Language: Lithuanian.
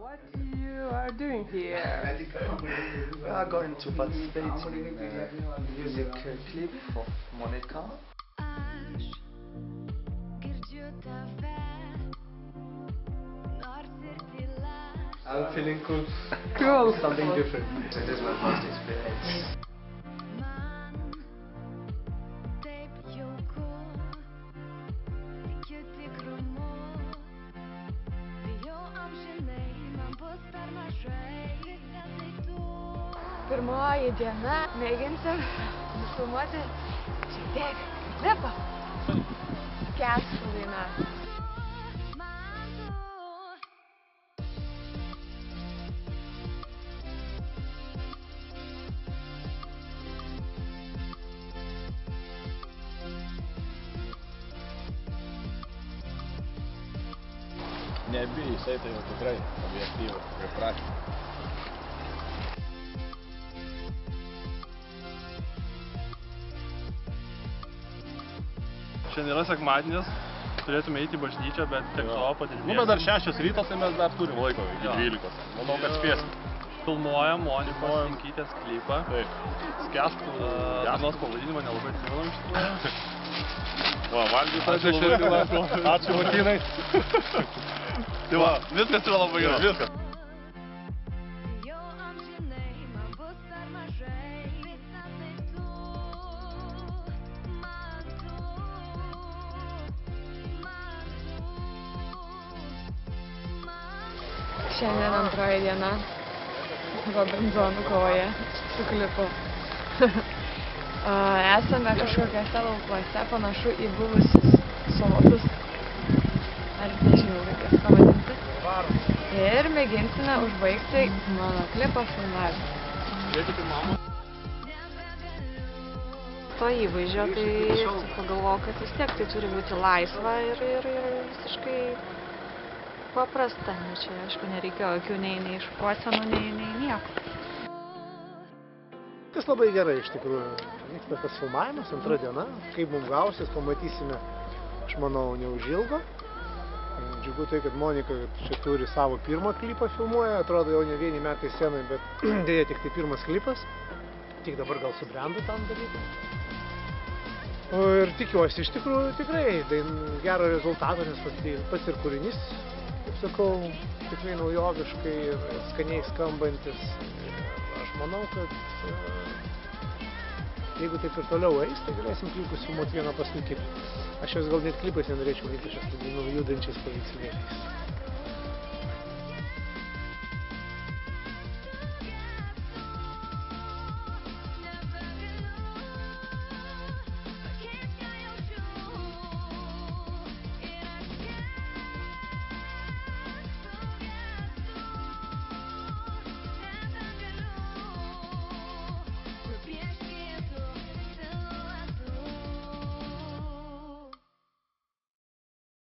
What you are doing here? We are going to participate in a music clip of Monica. I'm feeling cool. Cool. Something different. It is my first experience. Pirmoji diena, mėginsim nufilmuoti šiek tiek klipą. Skęstų daina. Nebijai, jisai tai jau tikrai objektyvus, pripratęs. Šiandien yra sekmadienis, turėtume eiti į bažnyčią, bet tiek to padirbėsim. Nu, bet dar 6 rytos, tai mes dar turim laiko iki 12. Manau, kad spėsim. Filmuojam Monikos Linkytės klipą. Taip. Skęstų. Dainos pavadinimą nelabai atsimenam iš tikrųjų. Va, valgys ačiū labai. Ačiū, Martynai. Tai va, viskas yra labai gerai. Viskas. Šiandien antroji diena Robinzonų kovoje su klipu. Esame kažkokiuose laukuose, panašu į buvusius sodus. Ar nežinau, kaip jas pavadinti. Ir mėginsime užbaigti mano klipo filmavimą. To įvaizdžio, tai pagalvojau, kad vis tiek tai turi būti laisva ir visiškai paprasta. Čia, aišku, nereikėjo jokių nei šukuosenų, nei nieko. Kas labai gerai, iš tikrųjų. Vyksta tas filmavimas, antra diena. Kaip mums gausis, pamatysime, aš manau, neužilgo. Džiugu tai, kad Monika čia turi savo pirmą klipą filmuoja. Atrodo, jau ne vieni metai scenai, bet dėja tik tai pirmas klipas. Tik dabar gal subrendo tam dalykui. Ir tikiuosi, iš tikrųjų, tikrai gero rezultato, nes pats ir kūrinys, kaip sakau, tikrai naujoviškai ir skaniai skambantis. Aš manau, kad jeigu taip ir toliau eis, tai galėsim klipus filmuoti vieną paskui kitą. Aš jos gal net klipais nenorėčiau matyti, aš esu judančiais paveikslėliais.